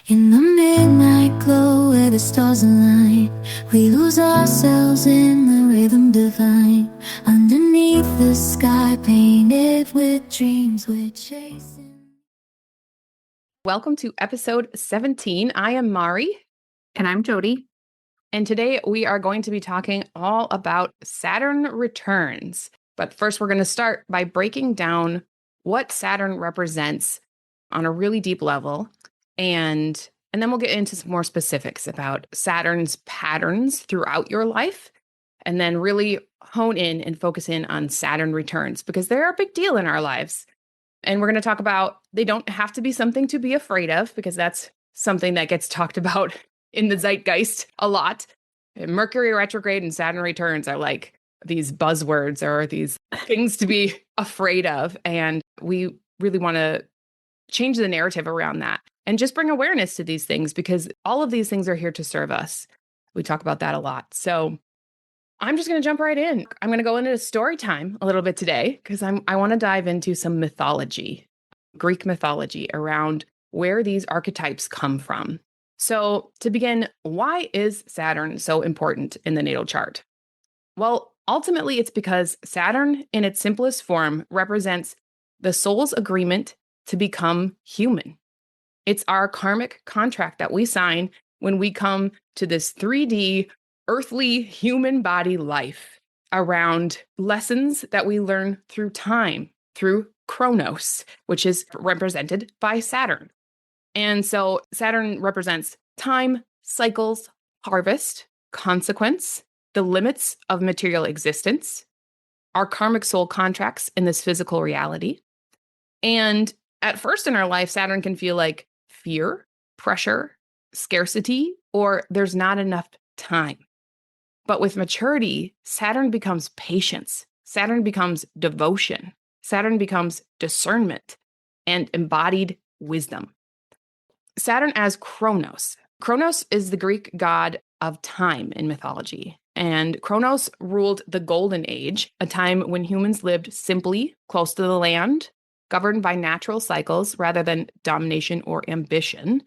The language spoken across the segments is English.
In the midnight glow where the stars align, we lose ourselves in the rhythm divine. Underneath the sky painted with dreams we're chasing. Welcome to episode 17. I am Mari. And I'm Jody. And today we are going to be talking all about Saturn Returns. But first, we're going to start by breaking down what Saturn represents on a really deep level. And then we'll get into some more specifics about Saturn's patterns throughout your life. And then really hone in and focus in on Saturn Returns because they're a big deal in our lives. And we're going to talk about they don't have to be something to be afraid of because that's something that gets talked about in the zeitgeist a lot. Mercury retrograde and Saturn returns are like these buzzwords or these things to be afraid of. And we really want to change the narrative around that and just bring awareness to these things because all of these things are here to serve us. We talk about that a lot. So I'm just going to jump right in. I'm going to go into story time a little bit today because I want to dive into some mythology, Greek mythology around where these archetypes come from. So to begin, why is Saturn so important in the natal chart? Well, ultimately, it's because Saturn in its simplest form represents the soul's agreement to become human. It's our karmic contract that we sign when we come to this 3D earthly human body life around lessons that we learn through time, through Kronos, which is represented by Saturn. And so Saturn represents time, cycles, harvest, consequence, the limits of material existence, our karmic soul contracts in this physical reality. And at first in our life, Saturn can feel like fear, pressure, scarcity, or there's not enough time. But with maturity, Saturn becomes patience. Saturn becomes devotion. Saturn becomes discernment and embodied wisdom. Saturn as Kronos. Kronos is the Greek god of time in mythology. And Kronos ruled the Golden Age, a time when humans lived simply, close to the land, governed by natural cycles rather than domination or ambition.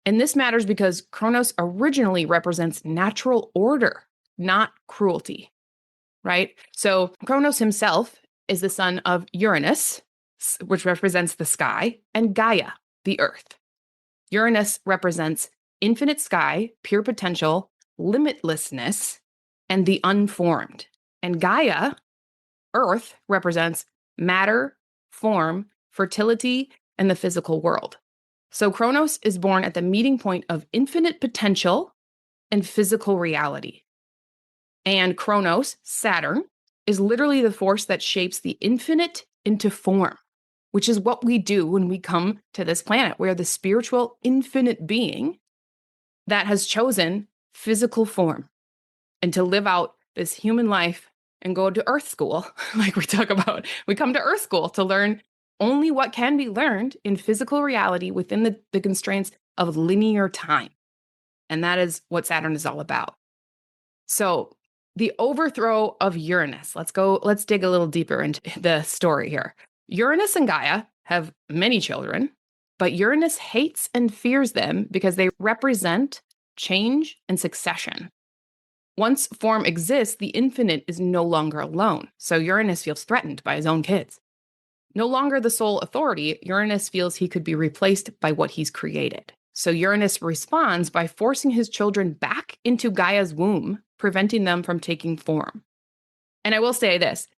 And this matters because Kronos originally represents natural order, not cruelty, right? So Kronos himself is the son of Uranus, which represents the sky, and Gaia, the earth. Uranus represents infinite sky, pure potential, limitlessness, and the unformed. And Gaia, earth, represents matter, form, fertility, and the physical world. So Kronos is born at the meeting point of infinite potential and physical reality. And Kronos, Saturn, is literally the force that shapes the infinite into form, which is what we do when we come to this planet. We're the spiritual infinite being that has chosen physical form and to live out this human life and go to Earth school, like we talk about. We come to Earth school to learn only what can be learned in physical reality within the constraints of linear time. And that is what Saturn is all about. So the overthrow of Uranus. Let's dig a little deeper into the story here. Uranus and Gaia have many children, but Uranus hates and fears them because they represent change and succession. Once form exists, the infinite is no longer alone. So Uranus feels threatened by his own kids. No longer the sole authority, Uranus feels he could be replaced by what he's created. So Uranus responds by forcing his children back into Gaia's womb, preventing them from taking form. And I will say this,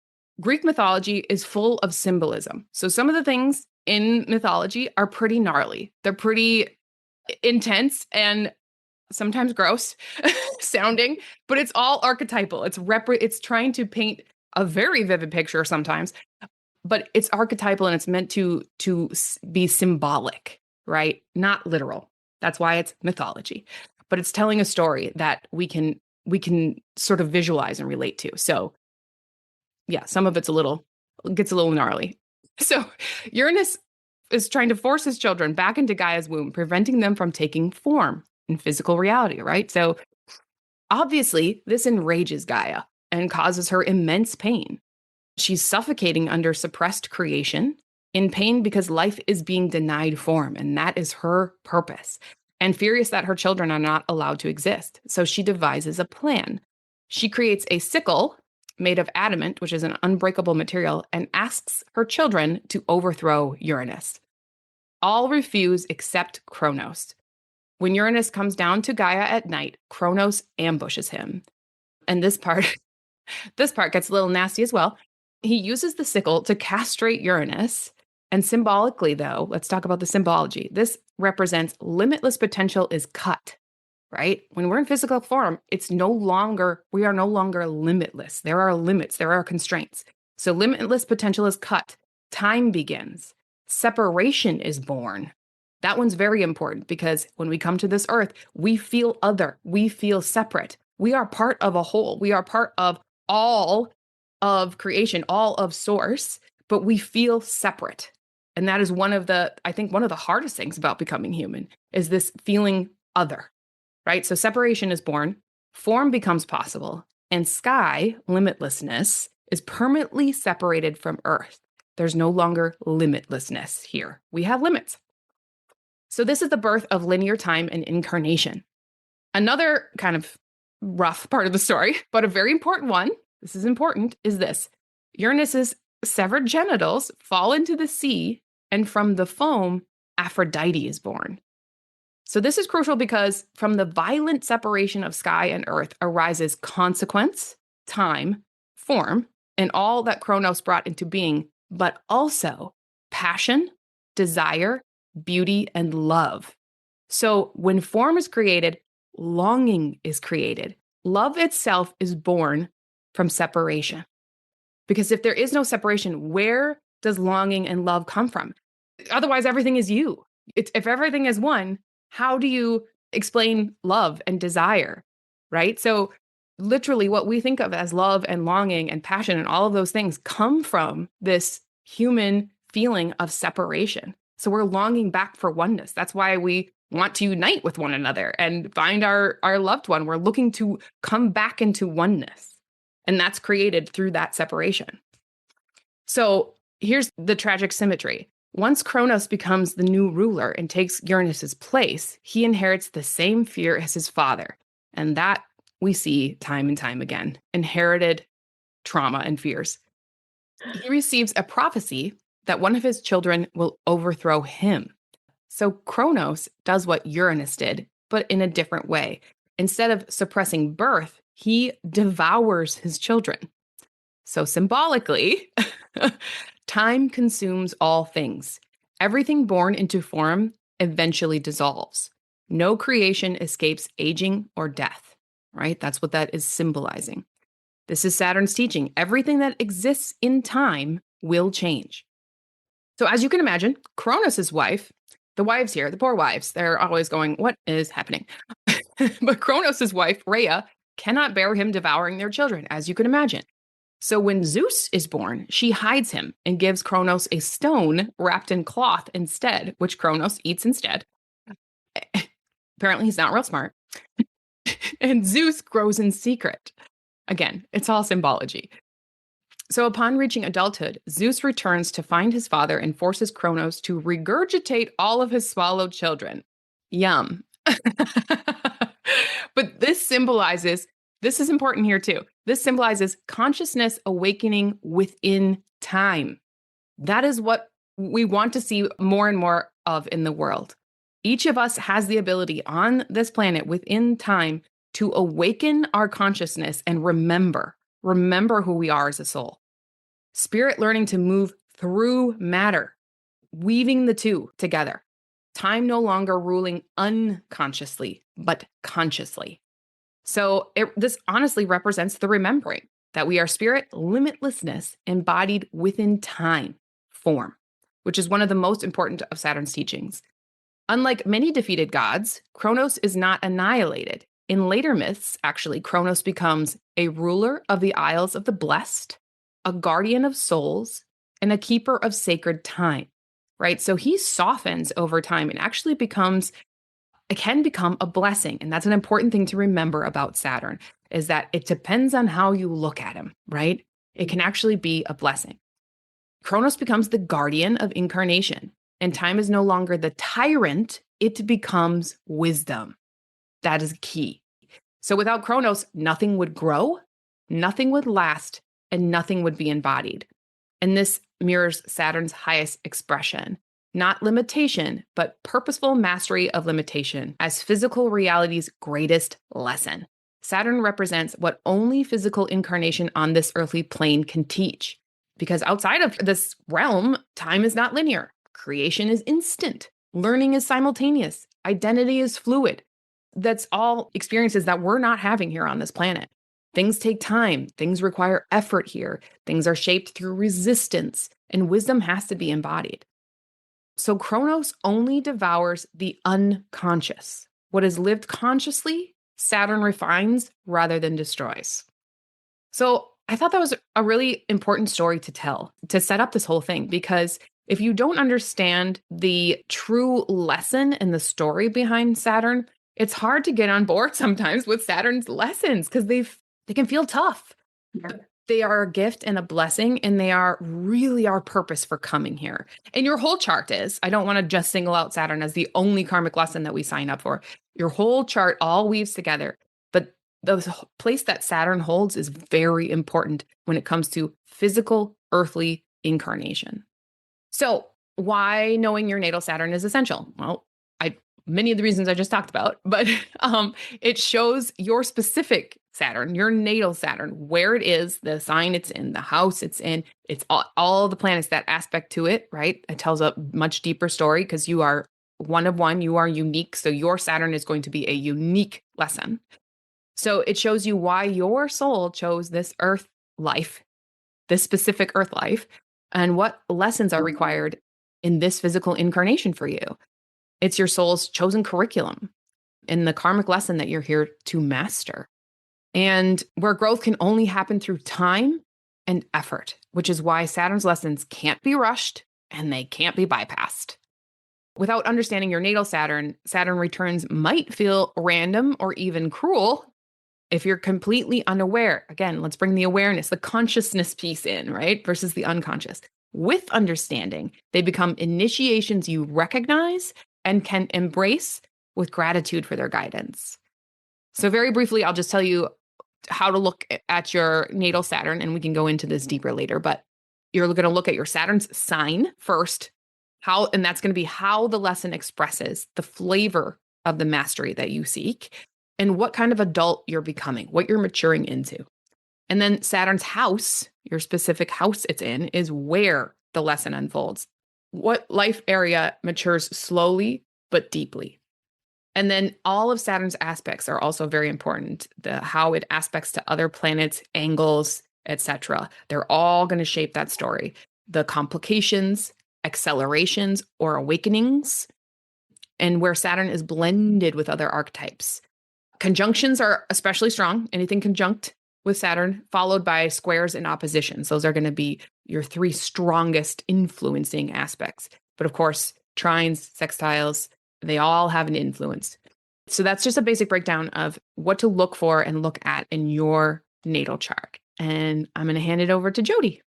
Greek mythology is full of symbolism. So some of the things in mythology are pretty gnarly. They're pretty intense and sometimes gross sounding, but it's all archetypal. It's trying to paint a very vivid picture sometimes, but it's archetypal and it's meant to be symbolic, right? Not literal. That's why it's mythology, but it's telling a story that we can sort of visualize and relate to. So yeah, some of gets a little gnarly. So Uranus is trying to force his children back into Gaia's womb, preventing them from taking form in physical reality, right? So obviously this enrages Gaia and causes her immense pain. She's suffocating under suppressed creation, in pain because life is being denied form, and that is her purpose. and furious that her children are not allowed to exist. So she devises a plan. She creates a sickle made of adamant, which is an unbreakable material, and asks her children to overthrow Uranus. All refuse except Kronos. When Uranus comes down to Gaia at night, Kronos ambushes him. And this part gets a little nasty as well. He uses the sickle to castrate Uranus. And symbolically, though, let's talk about the symbology. This represents limitless potential is cut, right? When we're in physical form, we are no longer limitless. There are limits, there are constraints. So limitless potential is cut. Time begins. Separation is born. That one's very important because when we come to this earth, we feel other, we feel separate. We are part of a whole. We are part of all of creation, all of source, but we feel separate. And that is one of the hardest things about becoming human is this feeling other, right? So separation is born, form becomes possible, and sky, limitlessness, is permanently separated from earth. There's no longer limitlessness here. We have limits. So this is the birth of linear time and incarnation. Another kind of rough part of the story, but a very important one, this is important, is this. Uranus's severed genitals fall into the sea, and from the foam, Aphrodite is born. So this is crucial because from the violent separation of sky and earth arises consequence, time, form, and all that Kronos brought into being, but also passion, desire, beauty, and love. So when form is created, longing is created. Love itself is born from separation. Because if there is no separation, where does longing and love come from? Otherwise, everything is you. If everything is one, how do you explain love and desire, right? So literally what we think of as love and longing and passion and all of those things come from this human feeling of separation. So we're longing back for oneness. That's why we want to unite with one another and find our loved one. We're looking to come back into oneness. And that's created through that separation. So here's the tragic symmetry. Once Kronos becomes the new ruler and takes Uranus's place, he inherits the same fear as his father. And that we see time and time again, inherited trauma and fears. He receives a prophecy that one of his children will overthrow him. So Kronos does what Uranus did, but in a different way. Instead of suppressing birth, he devours his children. So symbolically, time consumes all things. Everything born into form eventually dissolves. No creation escapes aging or death, right? That's what that is symbolizing. This is Saturn's teaching. Everything that exists in time will change. So as you can imagine, Kronos' wife, the wives here, the poor wives, they're always going, what is happening? But Kronos' wife, Rhea, cannot bear him devouring their children, as you can imagine. So when Zeus is born, she hides him and gives Kronos a stone wrapped in cloth instead, which Kronos eats instead. Apparently, he's not real smart. And Zeus grows in secret. Again, it's all symbology. So upon reaching adulthood, Zeus returns to find his father and forces Kronos to regurgitate all of his swallowed children. Yum. But this is important here too. This symbolizes consciousness awakening within time. That is what we want to see more and more of in the world. Each of us has the ability on this planet within time to awaken our consciousness and remember who we are as a soul. Spirit learning to move through matter, weaving the two together. Time no longer ruling unconsciously, but consciously. So this honestly represents the remembering that we are spirit limitlessness embodied within time, form, which is one of the most important of Saturn's teachings. Unlike many defeated gods, Kronos is not annihilated. In later myths, actually, Kronos becomes a ruler of the Isles of the Blessed, a guardian of souls, and a keeper of sacred time, right? So he softens over time and actually can become a blessing. And that's an important thing to remember about Saturn, is that it depends on how you look at him, right? It can actually be a blessing. Kronos becomes the guardian of incarnation. and time is no longer the tyrant, it becomes wisdom. That is key. So without Chronos, nothing would grow, nothing would last, and nothing would be embodied. And this mirrors Saturn's highest expression, not limitation, but purposeful mastery of limitation as physical reality's greatest lesson. Saturn represents what only physical incarnation on this earthly plane can teach. Because outside of this realm, time is not linear. Creation is instant. Learning is simultaneous. Identity is fluid. That's all experiences that we're not having here on this planet. Things take time. Things require effort here. Things are shaped through resistance, and wisdom has to be embodied. So Kronos only devours the unconscious. What is lived consciously, Saturn refines rather than destroys. So I thought that was a really important story to tell, to set up this whole thing, because if you don't understand the true lesson and the story behind Saturn, it's hard to get on board sometimes with Saturn's lessons because they can feel tough. Yeah. They are a gift and a blessing, and they are really our purpose for coming here. And your whole chart is, I don't want to just single out Saturn as the only karmic lesson that we sign up for. Your whole chart all weaves together. But the place that Saturn holds is very important when it comes to physical, earthly incarnation. So why knowing your natal Saturn is essential? Well, many of the reasons I just talked about, but it shows your specific Saturn, your natal Saturn, where it is, the sign it's in, the house it's in. It's all the planets, that aspect to it, right? It tells a much deeper story because you are one of one, you are unique. So your Saturn is going to be a unique lesson. So it shows you why your soul chose this earth life, this specific earth life, and what lessons are required in this physical incarnation for you. It's your soul's chosen curriculum and the karmic lesson that you're here to master. And where growth can only happen through time and effort, which is why Saturn's lessons can't be rushed and they can't be bypassed. Without understanding your natal Saturn, Saturn returns might feel random or even cruel if you're completely unaware. Again, let's bring the awareness, the consciousness piece in, right? Versus the unconscious. With understanding, they become initiations you recognize and can embrace with gratitude for their guidance. So very briefly, I'll just tell you how to look at your natal Saturn, and we can go into this deeper later, but you're going to look at your Saturn's sign first, and that's going to be how the lesson expresses the flavor of the mastery that you seek and what kind of adult you're becoming, what you're maturing into. And then Saturn's house, your specific house it's in, is where the lesson unfolds. What life area matures slowly but deeply. And then all of Saturn's aspects are also very important. How it aspects to other planets, angles, etc. They're all going to shape that story. The complications, accelerations, or awakenings, and where Saturn is blended with other archetypes. Conjunctions are especially strong. Anything conjunct with Saturn, followed by squares and oppositions. Those are going to be your three strongest influencing aspects. But of course, trines, sextiles, they all have an influence. So that's just a basic breakdown of what to look for and look at in your natal chart. And I'm going to hand it over to Jody.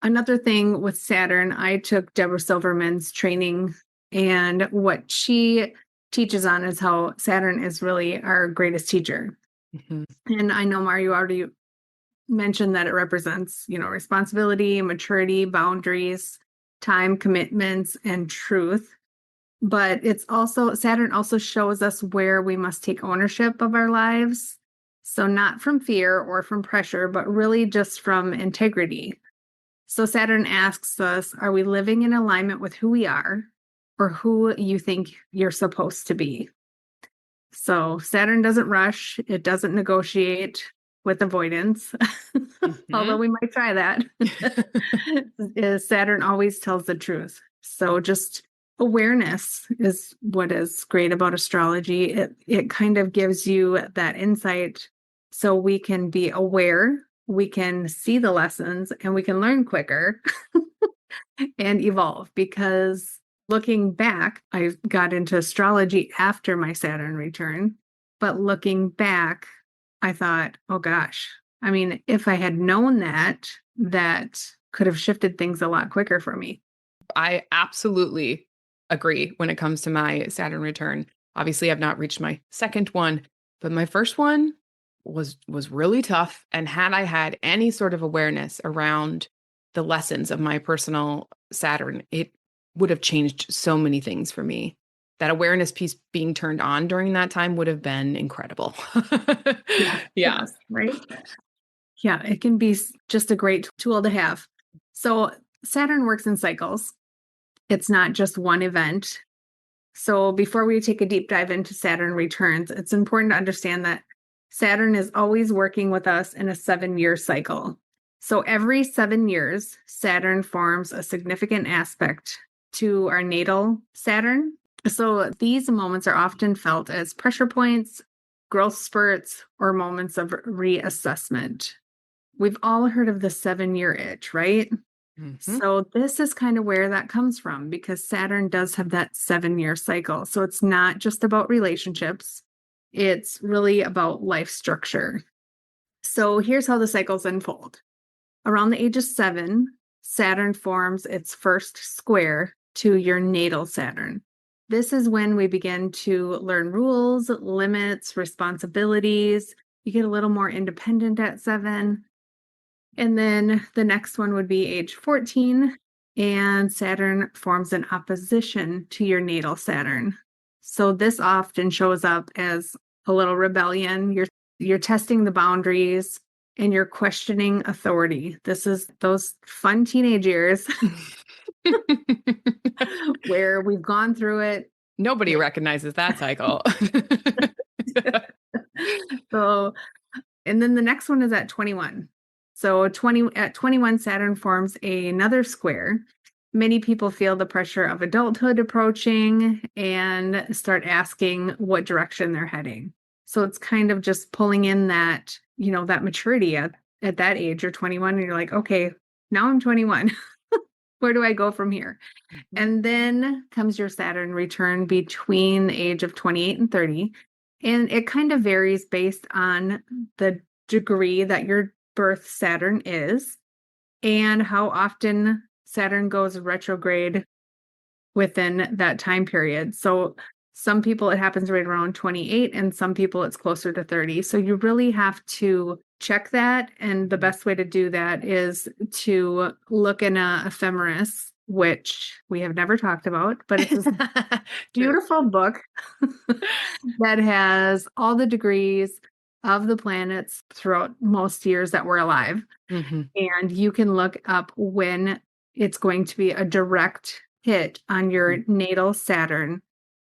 Another thing with Saturn, I took Deborah Silverman's training, and what she teaches on is how Saturn is really our greatest teacher. Mm-hmm. And I know, Mar, you already mentioned that it represents, responsibility, maturity, boundaries, time, commitments, and truth. But Saturn also shows us where we must take ownership of our lives. So not from fear or from pressure, but really just from integrity. So Saturn asks us, are we living in alignment with who we are or who you think you're supposed to be? So Saturn doesn't rush. It doesn't negotiate with avoidance, although we might try that. Saturn always tells the truth. So just awareness is what is great about astrology. It kind of gives you that insight so we can be aware, we can see the lessons, and we can learn quicker and evolve. Because looking back, I got into astrology after my Saturn return, but looking back, I thought, oh gosh, I mean, if I had known that could have shifted things a lot quicker for me. I absolutely agree when it comes to my Saturn return. Obviously, I've not reached my second one, but my first one was really tough. And had I had any sort of awareness around the lessons of my personal Saturn, it would have changed so many things for me. That awareness piece being turned on during that time would have been incredible. Yeah. Yeah. Yes, right. Yeah, it can be just a great tool to have. So Saturn works in cycles. It's not just one event. So before we take a deep dive into Saturn returns, it's important to understand that Saturn is always working with us in a 7-year cycle. So every 7 years, Saturn forms a significant aspect to our natal Saturn. So these moments are often felt as pressure points, growth spurts, or moments of reassessment. We've all heard of the 7-year itch, right? Mhm. So this is kind of where that comes from because Saturn does have that 7-year cycle. So it's not just about relationships. It's really about life structure. So here's how the cycles unfold. Around the age of 7, Saturn forms its first square to your natal Saturn. This is when we begin to learn rules, limits, responsibilities. You get a little more independent at 7. And then the next one would be age 14, and Saturn forms an opposition to your natal Saturn. So this often shows up as a little rebellion. You're testing the boundaries and you're questioning authority. This is those fun teenage years where we've gone through it. Nobody recognizes that cycle. So, and then the next one is at 21. So at 21, Saturn forms another square. Many people feel the pressure of adulthood approaching and start asking what direction they're heading. So it's kind of just pulling in that, that maturity at that age. You're 21 and you're like, okay, now I'm 21. Where do I go from here? And then comes your Saturn return between the age of 28 and 30. And it kind of varies based on the degree that your birth Saturn is and how often Saturn goes retrograde within that time period. So some people it happens right around 28 and some people it's closer to 30. So you really have to check that. And the best way to do that is to look in a ephemeris, which we have never talked about, but it's a beautiful book that has all the degrees of the planets throughout most years that we're alive. Mm-hmm. And you can look up when it's going to be a direct hit on your natal Saturn.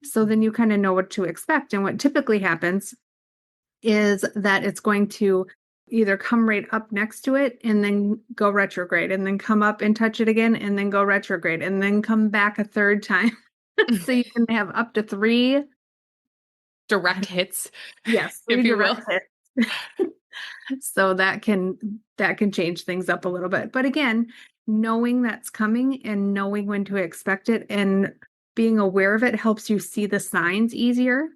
So then you kind of know what to expect. And what typically happens is that it's going to either come right up next to it and then go retrograde and then come up and touch it again and then go retrograde and then come back a third time. So you can have up to 3 direct hits. Yes, if you will. hits. So that can change things up a little bit. But again, knowing that's coming and knowing when to expect it and being aware of it helps you see the signs easier.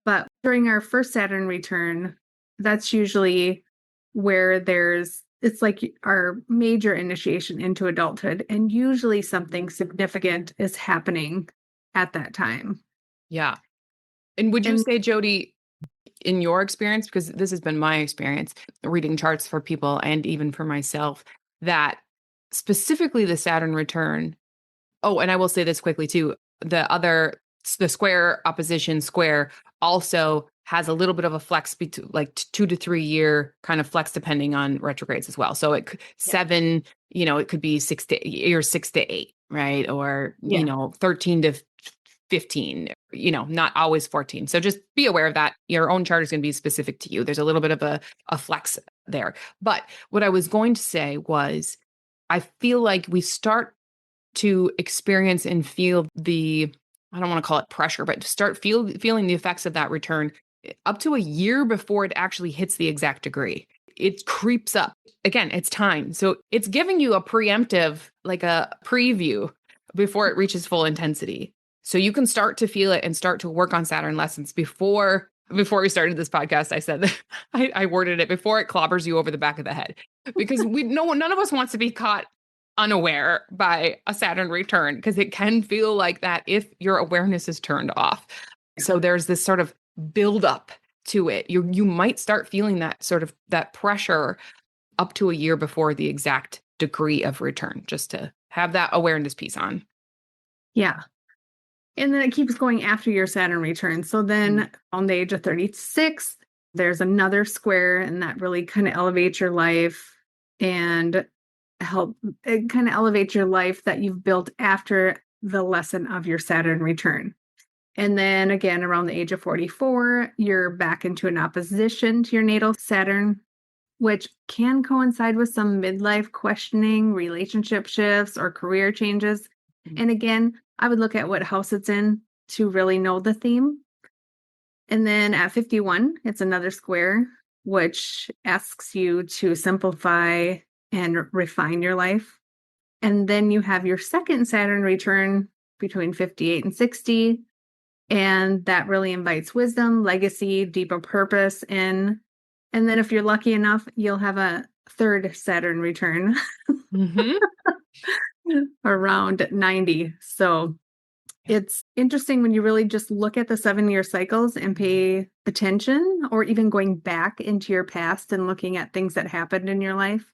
But during our first Saturn return, that's usually where it's like our major initiation into adulthood. And usually something significant is happening at that time. Yeah. And would you say, Jody, in your experience, because this has been my experience reading charts for people and even for myself, that specifically the Saturn return. Oh, and I will say this quickly too. The square opposition square also has a little bit of a flex between like 2 to 3 year kind of flex depending on retrogrades as well. So it could 7, it could be 6 to 8, right? Or, 13 to 15, not always 14. So just be aware of that. Your own chart is going to be specific to you. There's a little bit of a flex there. But what I was going to say was, I feel like we start to experience and feel I don't want to call it pressure, but to start feeling the effects of that return up to a year before it actually hits the exact degree. It creeps up. Again, it's time. So it's giving you a preemptive, like a preview before it reaches full intensity. So you can start to feel it and start to work on Saturn lessons before we started this podcast. I said that I worded it before it clobbers you over the back of the head, because none of us wants to be caught unaware by a Saturn return, because it can feel like that if your awareness is turned off. So there's this sort of buildup to it. You might start feeling that sort of that pressure up to a year before the exact degree of return, just to have that awareness piece on. Yeah. And then it keeps going after your Saturn return. So then on the age of 36, there's another square, and that really kind of elevates your life and elevates your life that you've built after the lesson of your Saturn return. And then again, around the age of 44, you're back into an opposition to your natal Saturn, which can coincide with some midlife questioning, relationship shifts, or career changes. And again, I would look at what house it's in to really know the theme. And then at 51, it's another square, which asks you to simplify and refine your life. And then you have your second Saturn return between 58 and 60. And that really invites wisdom, legacy, deeper purpose in. And then if you're lucky enough, you'll have a third Saturn return around 90. So it's interesting when you really just look at the 7-year cycles and pay attention, or even going back into your past and looking at things that happened in your life.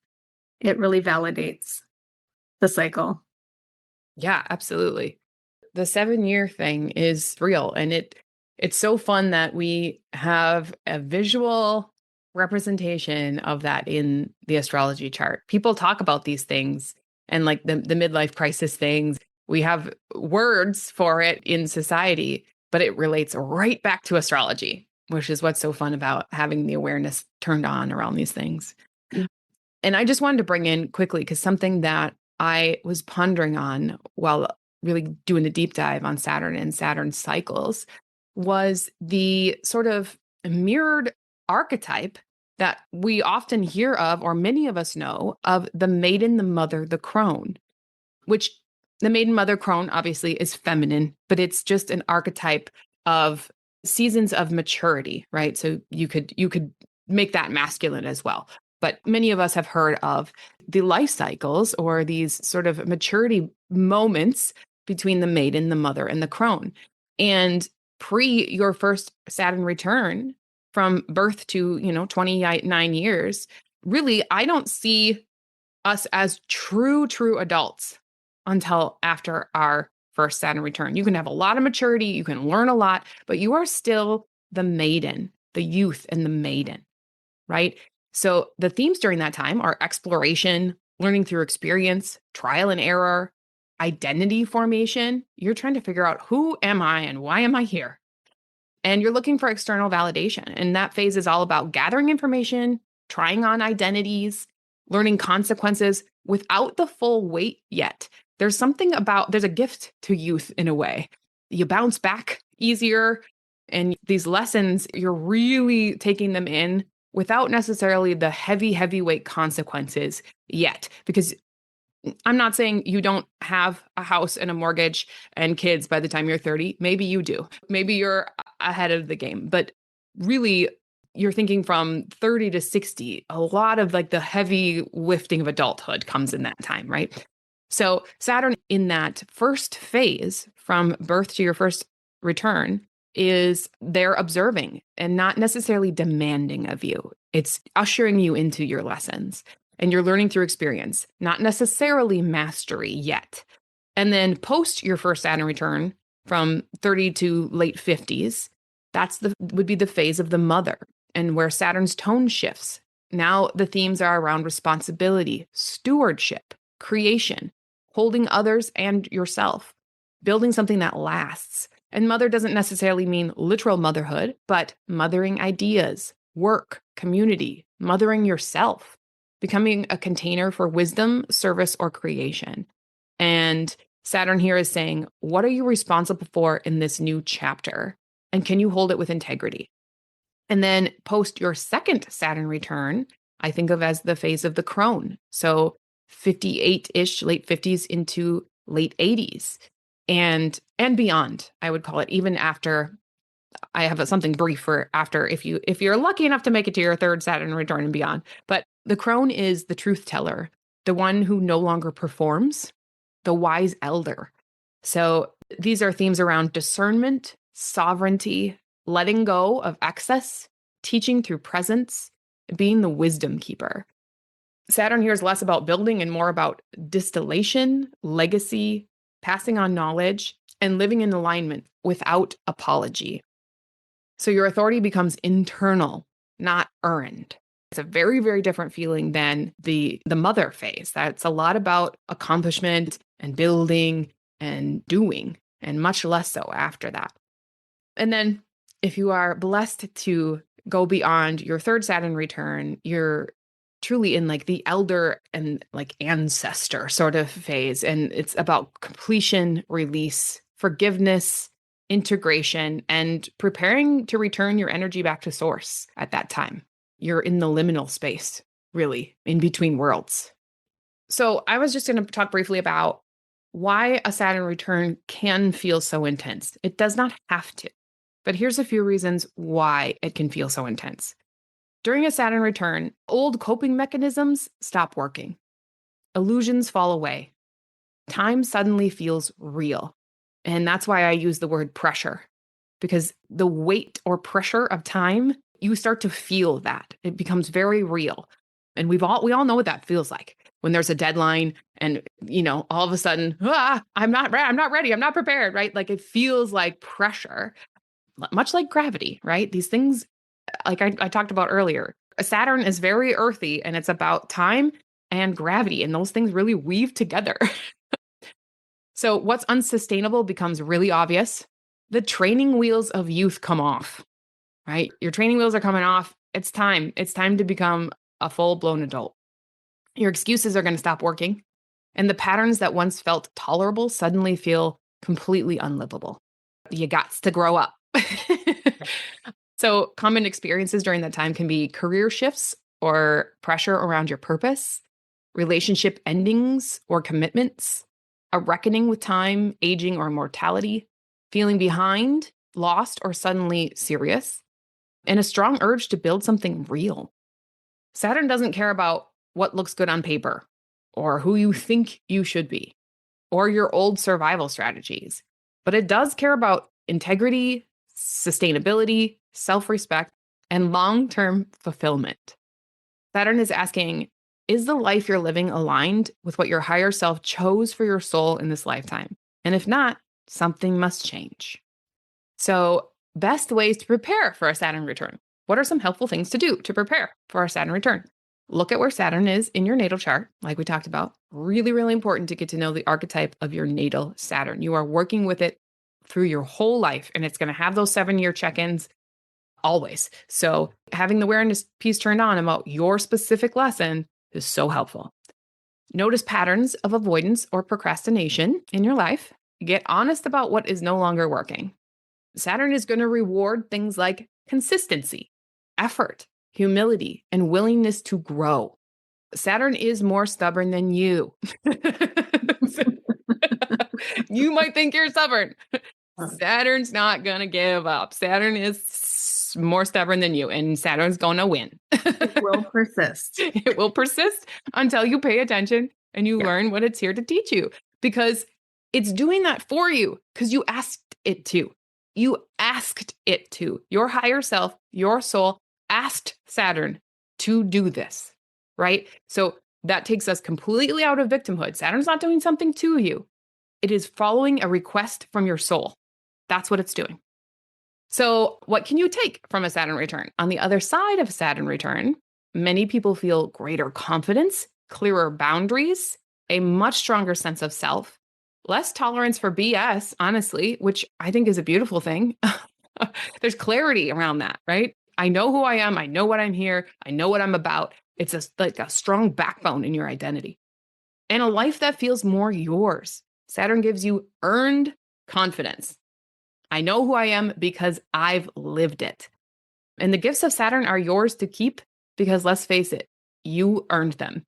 It really validates the cycle. Yeah, absolutely. The 7-year thing is real. And it's so fun that we have a visual representation of that in the astrology chart. People talk about these things and like the midlife crisis things. We have words for it in society, but it relates right back to astrology, which is what's so fun about having the awareness turned on around these things. Yeah. And I just wanted to bring in quickly, because something that I was pondering on while really doing a deep dive on Saturn and Saturn cycles was the sort of mirrored archetype that we often hear of, or many of us know of, the maiden, the mother, the crone, which the maiden, mother, crone obviously is feminine, but it's just an archetype of seasons of maturity, right? So you could make that masculine as well. But many of us have heard of the life cycles, or these sort of maturity moments between the maiden, the mother, and the crone. And pre your first Saturn return, from birth to, 29 years, really, I don't see us as true adults until after our first Saturn return. You can have a lot of maturity, you can learn a lot, but you are still the maiden, the youth and the maiden, right? So the themes during that time are exploration, learning through experience, trial and error, identity formation. You're trying to figure out, who am I and why am I here? And you're looking for external validation. And that phase is all about gathering information, trying on identities, learning consequences without the full weight yet. There's a gift to youth in a way. You bounce back easier. And these lessons, you're really taking them in without necessarily the heavyweight consequences yet. Because I'm not saying you don't have a house and a mortgage and kids by the time you're 30. Maybe you do. Maybe you're ahead of the game. But really, you're thinking from 30 to 60, a lot of like the heavy lifting of adulthood comes in that time, right? So Saturn in that first phase, from birth to your first return, is there observing and not necessarily demanding of you. It's ushering you into your lessons. And you're learning through experience, not necessarily mastery yet. And then post your first Saturn return, from 30 to late 50s, would be the phase of the mother, and where Saturn's tone shifts. Now the themes are around responsibility, stewardship, creation, holding others and yourself, building something that lasts. And mother doesn't necessarily mean literal motherhood, but mothering ideas, work, community, mothering yourself, becoming a container for wisdom, service, or creation. And Saturn here is saying, what are you responsible for in this new chapter? And can you hold it with integrity? And then post your second Saturn return, I think of as the phase of the crone. So 58-ish, late 50s into late 80s and beyond, I would call it, even after. I have something brief for after, if you're lucky enough to make it to your third Saturn return and beyond. But the crone is the truth teller, the one who no longer performs, the wise elder. So these are themes around discernment, sovereignty, letting go of excess, teaching through presence, being the wisdom keeper. Saturn here is less about building and more about distillation, legacy, passing on knowledge, and living in alignment without apology. So your authority becomes internal, not earned. It's a very, very different feeling than the mother phase. That's a lot about accomplishment and building and doing, and much less so after that. And then if you are blessed to go beyond your third Saturn return, you're truly in like the elder and like ancestor sort of phase. And it's about completion, release, forgiveness, integration, and preparing to return your energy back to source at that time. You're in the liminal space, really, in between worlds. So I was just going to talk briefly about why a Saturn return can feel so intense. It does not have to, but here's a few reasons why it can feel so intense. During a Saturn return, old coping mechanisms stop working. Illusions fall away. Time suddenly feels real. And that's why I use the word pressure, because the weight or pressure of time, you start to feel that. It becomes very real. And we all know what that feels like when there's a deadline and, all of a sudden, I'm not ready. I'm not prepared, right? Like it feels like pressure, much like gravity, right? These things, like I talked about earlier, Saturn is very earthy and it's about time and gravity, and those things really weave together. So what's unsustainable becomes really obvious. The training wheels of youth come off, right? Your training wheels are coming off. It's time. It's time to become a full-blown adult. Your excuses are going to stop working, and the patterns that once felt tolerable suddenly feel completely unlivable. You got to grow up. So common experiences during that time can be career shifts or pressure around your purpose, relationship endings or commitments, a reckoning with time, aging, or mortality, feeling behind, lost, or suddenly serious, and a strong urge to build something real. Saturn doesn't care about what looks good on paper, or who you think you should be, or your old survival strategies, but it does care about integrity, sustainability, self-respect, and long-term fulfillment. Saturn is asking, is the life you're living aligned with what your higher self chose for your soul in this lifetime? And if not, something must change. So, best ways to prepare for a Saturn return. What are some helpful things to do to prepare for a Saturn return? Look at where Saturn is in your natal chart, like we talked about. Really, really important to get to know the archetype of your natal Saturn. You are working with it through your whole life, and it's going to have those 7-year check-ins always. So having the awareness piece turned on about your specific lesson is so helpful. Notice patterns of avoidance or procrastination in your life. Get honest about what is no longer working. Saturn is going to reward things like consistency, effort, humility, and willingness to grow. Saturn is more stubborn than you. You might think you're stubborn. Saturn's not going to give up. Saturn is more stubborn than you, and Saturn's going to win. It will persist. It will persist until you pay attention and you learn what it's here to teach you, because it's doing that for you because you asked it to. You asked it to. Your higher self, your soul asked Saturn to do this, right? So that takes us completely out of victimhood. Saturn's not doing something to you. It is following a request from your soul. That's what it's doing. So what can you take from a Saturn return? On the other side of a Saturn return, many people feel greater confidence, clearer boundaries, a much stronger sense of self, less tolerance for BS, honestly, which I think is a beautiful thing. There's clarity around that, right? I know who I am. I know what I'm here. I know what I'm about. It's like a strong backbone in your identity. And a life that feels more yours. Saturn gives you earned confidence. I know who I am because I've lived it. And the gifts of Saturn are yours to keep because, let's face it, you earned them.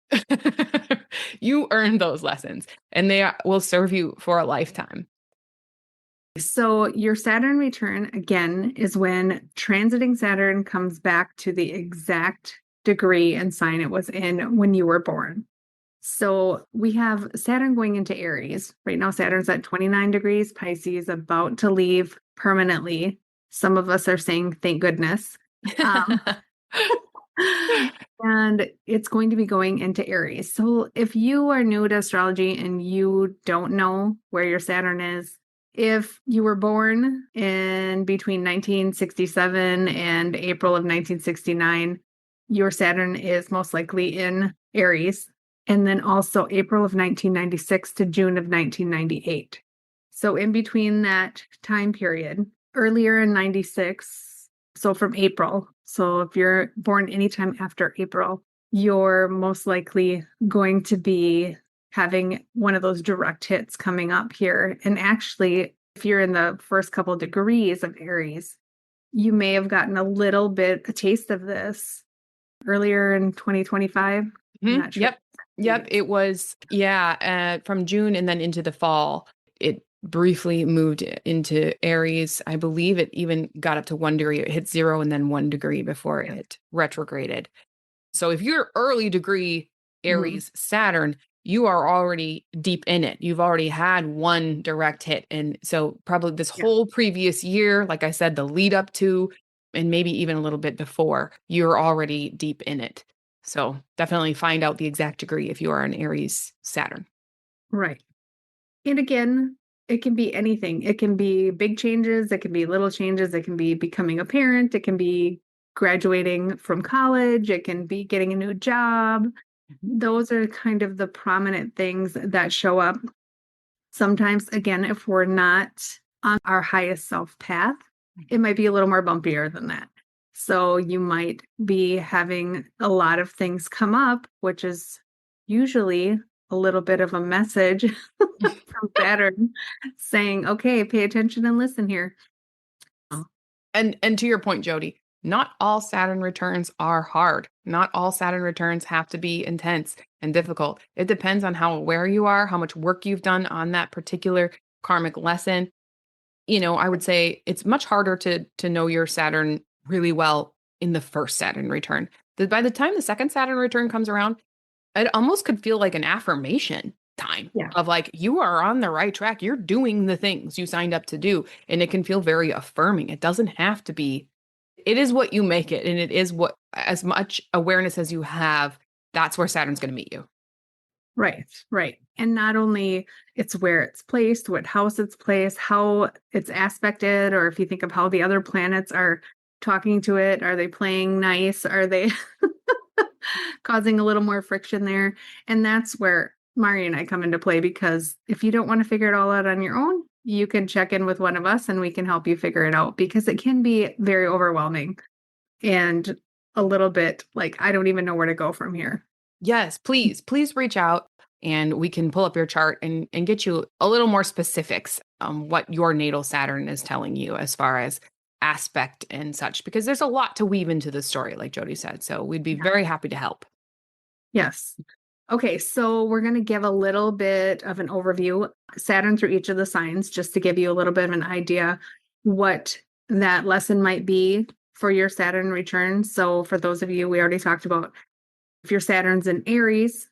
You earned those lessons, and they will serve you for a lifetime. So your Saturn return, again, is when transiting Saturn comes back to the exact degree and sign it was in when you were born. So we have Saturn going into Aries. Right now, Saturn's at 29 degrees, Pisces, about to leave permanently. Some of us are saying, thank goodness. Um, and it's going to be going into Aries. So if you are new to astrology and you don't know where your Saturn is, if you were born in between 1967 and April of 1969, your Saturn is most likely in Aries. And then also April of 1996 to June of 1998. So in between that time period, earlier in 96, so from April. So if you're born anytime after April, you're most likely going to be having one of those direct hits coming up here. And actually, if you're in the first couple degrees of Aries, you may have gotten a taste of this earlier in 2025. I'm not sure. Yep. It was, from June and then into the fall. It briefly moved into Aries. I believe it even got up to 1 degree. It hit 0 and then 1 degree before it retrograded. So if you're early degree Aries Saturn, you are already deep in it. You've already had one direct hit. And so probably this whole previous year, like I said, the lead up to, and maybe even a little bit before, you're already deep in it. So definitely find out the exact degree if you are an Aries Saturn. Right. And again, it can be anything. It can be big changes. It can be little changes. It can be becoming a parent. It can be graduating from college. It can be getting a new job. Those are kind of the prominent things that show up. Sometimes, again, if we're not on our highest self path, it might be a little more bumpier than that. So you might be having a lot of things come up, which is usually a little bit of a message from Saturn saying, okay, pay attention and listen here. And to your point, Jody, not all Saturn returns are hard. Not all Saturn returns have to be intense and difficult. It depends on how aware you are, how much work you've done on that particular karmic lesson. I would say it's much harder to know your Saturn really well in the first Saturn return. By the time the second Saturn return comes around, it almost could feel like an affirmation time of like, you are on the right track. You're doing the things you signed up to do. And it can feel very affirming. It doesn't have to be, it is what you make it. And it is what, as much awareness as you have, that's where Saturn's going to meet you. Right. And not only it's where it's placed, what house it's placed, how it's aspected, or if you think of how the other planets are talking to it, are they playing nice? Are they causing a little more friction there? And that's where Mari and I come into play, because if you don't want to figure it all out on your own, you can check in with one of us and we can help you figure it out, because it can be very overwhelming and a little bit like, I don't even know where to go from here. Yes, please reach out and we can pull up your chart and get you a little more specifics on what your natal Saturn is telling you as far as aspect and such, because there's a lot to weave into the story, like Jody said. So we'd be very happy to help. Yes. Okay, so we're going to give a little bit of an overview, Saturn through each of the signs, just to give you a little bit of an idea what that lesson might be for your Saturn return. So for those of you, we already talked about, if your Saturn's in Aries,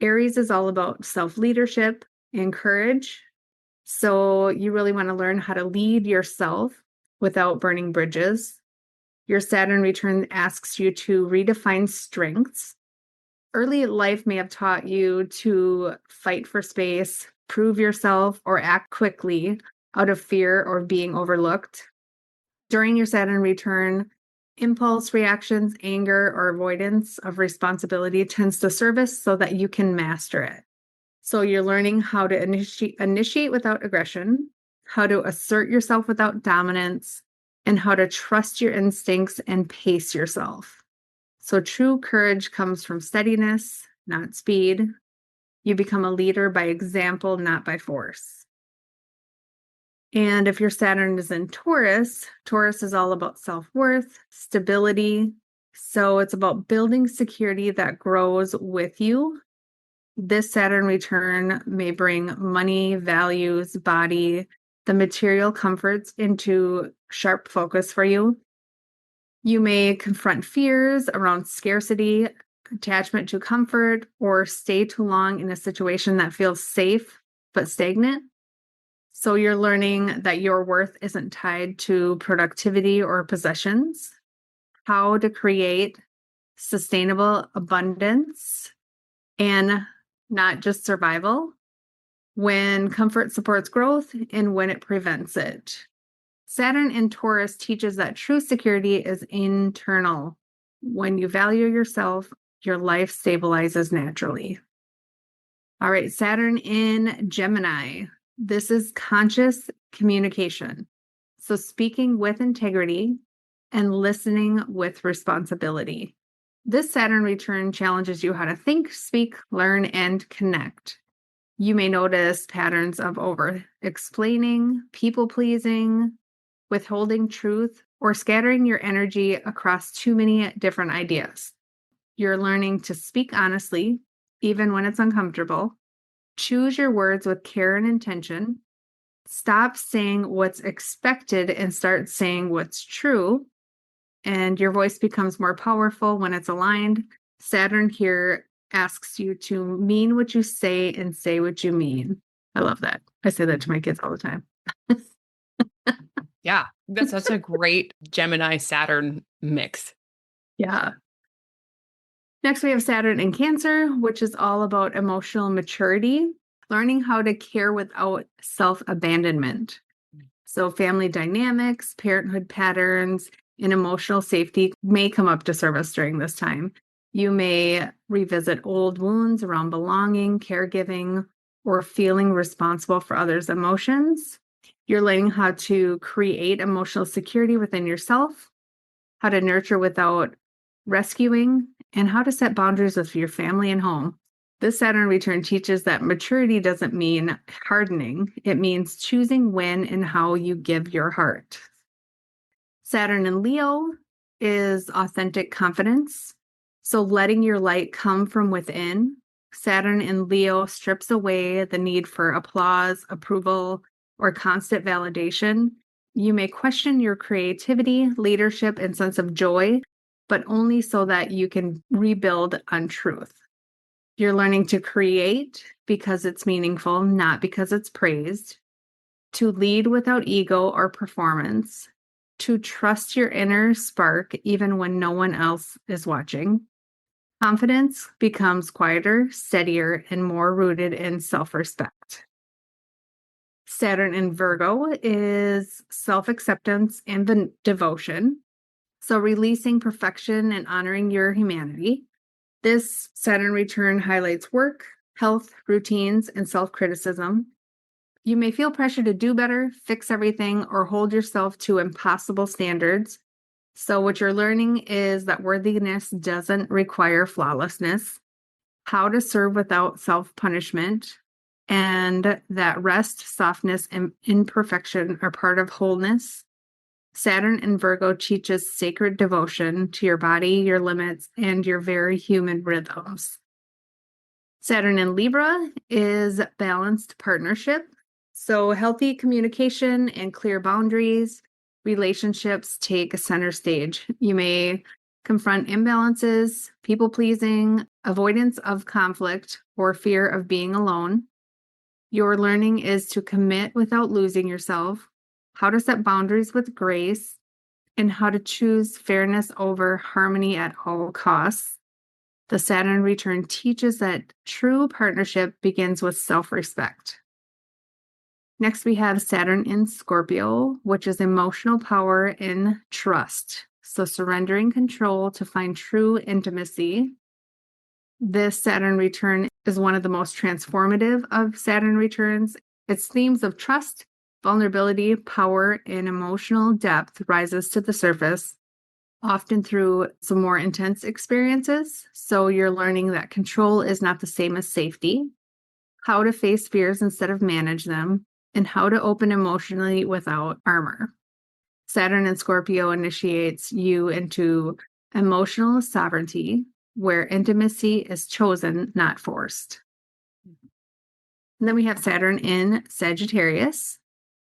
Aries is all about self-leadership and courage. So you really want to learn how to lead yourself without burning bridges. Your Saturn return asks you to redefine strengths. Early life may have taught you to fight for space, prove yourself, or act quickly out of fear or being overlooked. During your Saturn return, impulse reactions, anger, or avoidance of responsibility tends to surface so that you can master it. So you're learning how to initiate without aggression, how to assert yourself without dominance, and how to trust your instincts and pace yourself. So true courage comes from steadiness, not speed. You become a leader by example, not by force. And if your Saturn is in Taurus, Taurus is all about self-worth, stability. So it's about building security that grows with you. This Saturn return may bring money, values, body, the material comforts into sharp focus for you. You may confront fears around scarcity, attachment to comfort, or stay too long in a situation that feels safe but stagnant. So you're learning that your worth isn't tied to productivity or possessions, how to create sustainable abundance and not just survival, when comfort supports growth and when it prevents it. Saturn in Taurus teaches that true security is internal. When you value yourself, your life stabilizes naturally. All right, Saturn in Gemini. This is conscious communication. So speaking with integrity and listening with responsibility. This Saturn return challenges you how to think, speak, learn, and connect. You may notice patterns of over-explaining, people-pleasing, withholding truth, or scattering your energy across too many different ideas. You're learning to speak honestly, even when it's uncomfortable. Choose your words with care and intention. Stop saying what's expected and start saying what's true. And your voice becomes more powerful when it's aligned. Saturn here asks you to mean what you say and say what you mean. I love that. I say that to my kids all the time. Yeah, that's such a great Gemini Saturn mix. Yeah. Next, we have Saturn in Cancer, which is all about emotional maturity, learning how to care without self-abandonment. So family dynamics, parenthood patterns, and emotional safety may come up to service during this time. You may revisit old wounds around belonging, caregiving, or feeling responsible for others' emotions. You're learning how to create emotional security within yourself, how to nurture without rescuing, and how to set boundaries with your family and home. This Saturn return teaches that maturity doesn't mean hardening. It means choosing when and how you give your heart. Saturn in Leo is authentic confidence. So letting your light come from within. Saturn in Leo strips away the need for applause, approval, or constant validation. You may question your creativity, leadership, and sense of joy, but only so that you can rebuild on truth. You're learning to create because it's meaningful, not because it's praised, to lead without ego or performance, to trust your inner spark even when no one else is watching. Confidence becomes quieter, steadier, and more rooted in self-respect. Saturn in Virgo is self-acceptance and devotion. So releasing perfection and honoring your humanity. This Saturn return highlights work, health, routines, and self-criticism. You may feel pressure to do better, fix everything, or hold yourself to impossible standards. So what you're learning is that worthiness doesn't require flawlessness, how to serve without self-punishment, and that rest, softness, and imperfection are part of wholeness. Saturn in Virgo teaches sacred devotion to your body, your limits, and your very human rhythms. Saturn in Libra is balanced partnership. So healthy communication and clear boundaries, relationships take a center stage. You may confront imbalances, people-pleasing, avoidance of conflict, or fear of being alone. Your learning is to commit without losing yourself, how to set boundaries with grace, and how to choose fairness over harmony at all costs. The Saturn return teaches that true partnership begins with self-respect. Next, we have Saturn in Scorpio, which is emotional power and trust. So surrendering control to find true intimacy. This Saturn return is one of the most transformative of Saturn returns. Its themes of trust, vulnerability, power, and emotional depth rises to the surface, often through some more intense experiences. So you're learning that control is not the same as safety, how to face fears instead of manage them, and how to open emotionally without armor. Saturn in Scorpio initiates you into emotional sovereignty, where intimacy is chosen, not forced. And then we have Saturn in Sagittarius,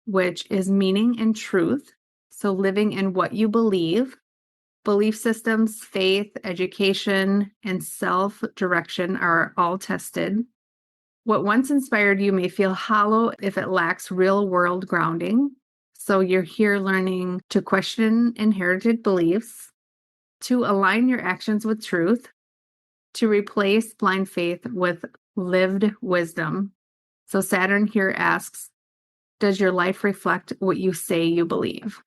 which is meaning and truth. So living in what you believe, Belief systems, faith, education, and self-direction are all tested. What once inspired you may feel hollow if it lacks real-world grounding. So you're here learning to question inherited beliefs, to align your actions with truth, to replace blind faith with lived wisdom. So Saturn here asks, does your life reflect what you say you believe?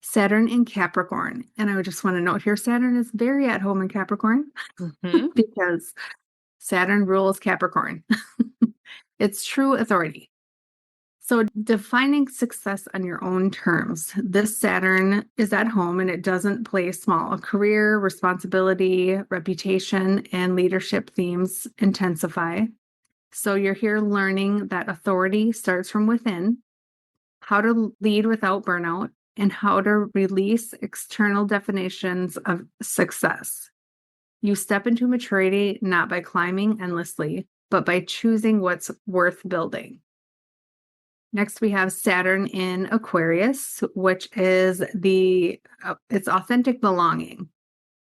Saturn in Capricorn. And I would just want to note here, Saturn is very at home in Capricorn because Saturn rules Capricorn. It's true authority. So defining success on your own terms. This Saturn is at home and it doesn't play small. Career, responsibility, reputation, and leadership themes intensify. So you're here learning that authority starts from within, how to lead without burnout, and how to release external definitions of success. You step into maturity not by climbing endlessly, but by choosing what's worth building. Next, we have Saturn in Aquarius, which is it's authentic belonging.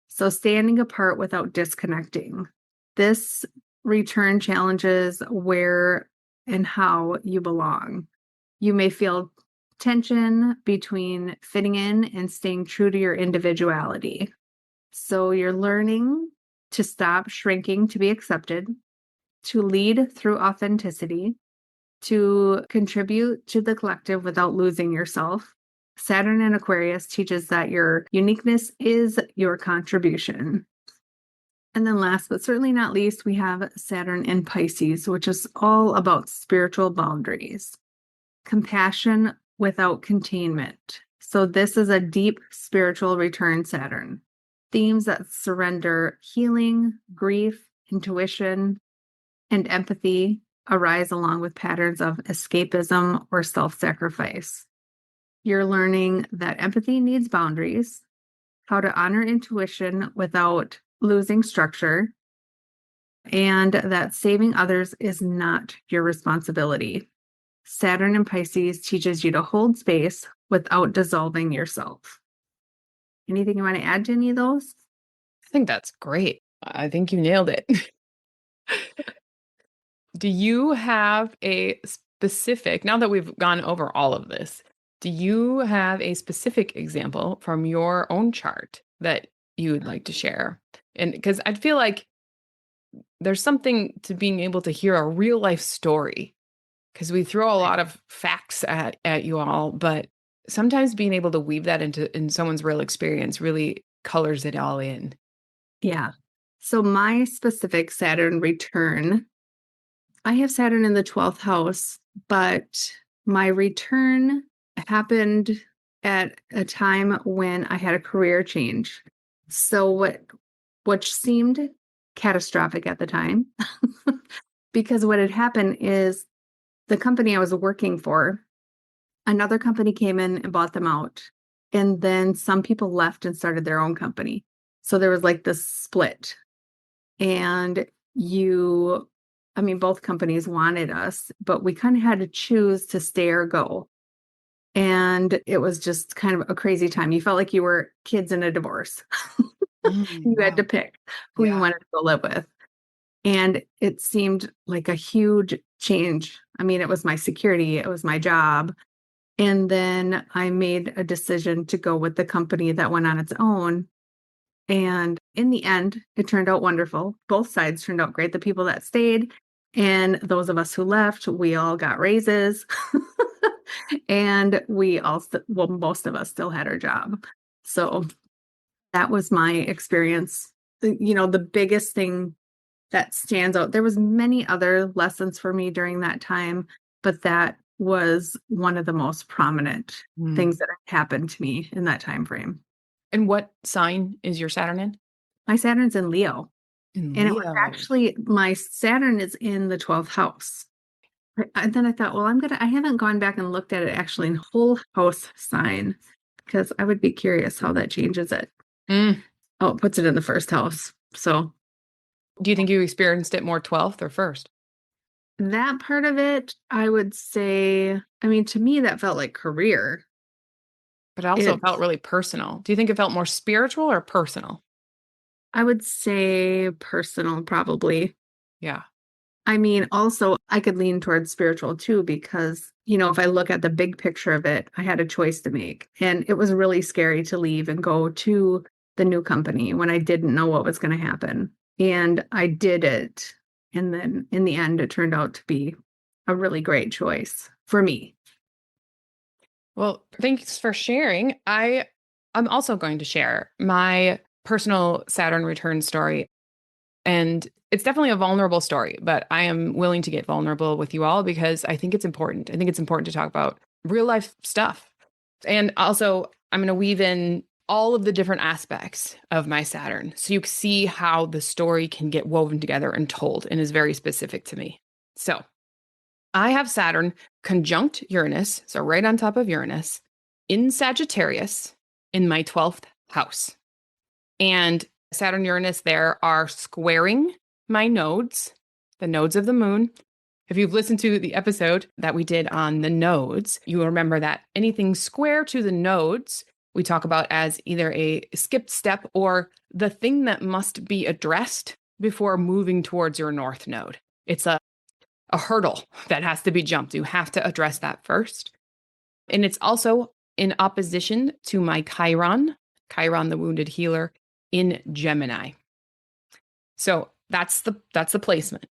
So standing apart without disconnecting. This return challenges where and how you belong. You may feel tension between fitting in and staying true to your individuality. So you're learning to stop shrinking to be accepted, to lead through authenticity, to contribute to the collective without losing yourself. Saturn in Aquarius teaches that your uniqueness is your contribution. And then last but certainly not least, we have Saturn in Pisces, which is all about spiritual boundaries, compassion without containment. So this is a deep spiritual return Saturn. Themes that surrender healing, grief, intuition, and empathy arise along with patterns of escapism or self-sacrifice. You're learning that empathy needs boundaries, how to honor intuition without losing structure, and that saving others is not your responsibility. Saturn in Pisces teaches you to hold space without dissolving yourself. Anything you want to add to any of those? I think that's great. I think you nailed it. Do you have a specific, now that we've gone over all of this, do you have a specific example from your own chart that you would like to share? And because I feel like there's something to being able to hear a real life story, because we throw a lot of facts at you all, but sometimes being able to weave that in someone's real experience really colors it all in. Yeah. So my specific Saturn return, I have Saturn in the 12th house, but my return happened at a time when I had a career change. So what seemed catastrophic at the time, because what had happened is the company I was working for, another company came in and bought them out. And then some people left and started their own company. So there was like this split. And both companies wanted us, but we kind of had to choose to stay or go. And it was just kind of a crazy time. You felt like you were kids in a divorce. You had to pick who you wanted to go live with. And it seemed like a huge change. I mean, it was my security, it was my job. And then I made a decision to go with the company that went on its own. And in the end, it turned out wonderful. Both sides turned out great. The people that stayed and those of us who left, we all got raises. And most of us still had our job. So that was my experience. The biggest thing that stands out, there was many other lessons for me during that time, but that was one of the most prominent things that happened to me in that time frame. And what sign is your Saturn in? My Saturn's in Leo. In And Leo. it was actually, my Saturn is in the 12th house. And then I thought, well, I haven't gone back and looked at it actually in whole house sign, because I would be curious how that changes it. Oh, it puts it in the first house. So do you think you experienced it more 12th or first? That part of it, I would say, to me, that felt like career. But also it felt really personal. Do you think it felt more spiritual or personal? I would say personal, probably. Yeah. I mean, also, I could lean towards spiritual too, because, if I look at the big picture of it, I had a choice to make. And it was really scary to leave and go to the new company when I didn't know what was going to happen. And I did it. And then in the end, it turned out to be a really great choice for me. Well, thanks for sharing. I'm also going to share my personal Saturn return story. And it's definitely a vulnerable story, but I am willing to get vulnerable with you all because I think it's important. I think it's important to talk about real life stuff. And also, I'm going to weave in all of the different aspects of my Saturn so you can see how the story can get woven together and told and is very specific to me. So, I have Saturn conjunct Uranus, so right on top of Uranus, in Sagittarius in my 12th house. And Saturn Uranus there are squaring my nodes, the nodes of the moon. If you've listened to the episode that we did on the nodes, you will remember that anything square to the nodes, we talk about as either a skipped step or the thing that must be addressed before moving towards your north node. It's a hurdle that has to be jumped. You have to address that first. And it's also in opposition to my Chiron, the wounded healer, in Gemini. So that's the placement.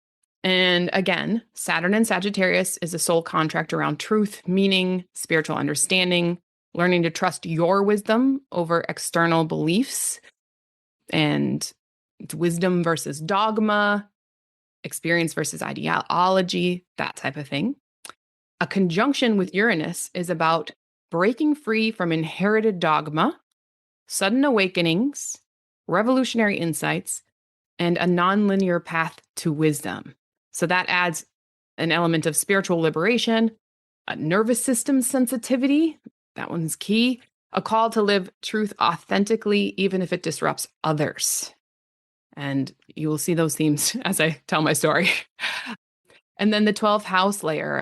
And again, Saturn in Sagittarius is a soul contract around truth, meaning, spiritual understanding, learning to trust your wisdom over external beliefs, and it's wisdom versus dogma, experience versus ideology, that type of thing. A conjunction with Uranus is about breaking free from inherited dogma, sudden awakenings, revolutionary insights, and a nonlinear path to wisdom. So that adds an element of spiritual liberation, a nervous system sensitivity, that one's key, a call to live truth authentically, even if it disrupts others. And you will see those themes as I tell my story. And then the 12th house layer,